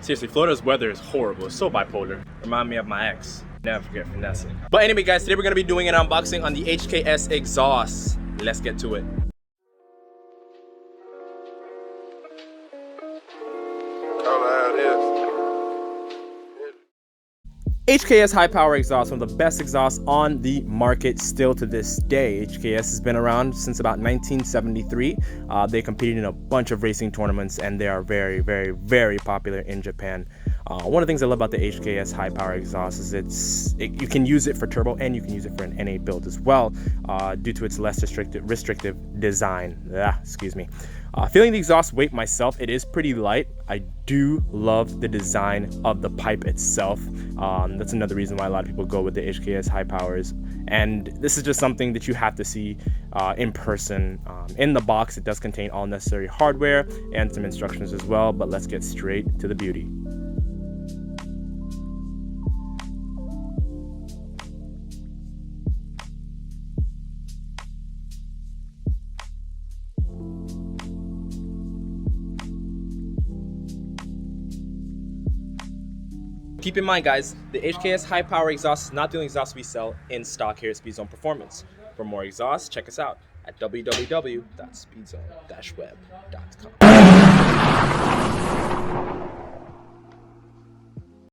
Seriously, Florida's weather is horrible. It's so bipolar. Remind me of my ex. Never forget finesse. But anyway, guys, today we're gonna be doing an unboxing on the HKS exhaust. Let's get to it. HKS HiPower exhaust, one of the best exhausts on the market still to this day. HKS has been around since about 1973. They competed in a bunch of racing tournaments and they are very, very, very popular in Japan. One of the things I love about the HKS HiPower exhaust is you can use it for turbo and you can use it for an NA build as well, due to its less restrictive design. Excuse me. Feeling the exhaust weight myself, it is pretty light. I do love the design of the pipe itself. That's another reason why a lot of people go with the HKS HiPowers. And this is just something that you have to see in person. In the box, it does contain all necessary hardware and some instructions as well, but let's get straight to the beauty. Keep in mind, guys, the HKS HiPower exhaust is not the only exhaust we sell in stock here at Speed Zone Performance. For more exhausts, check us out at www.speedzone-web.com.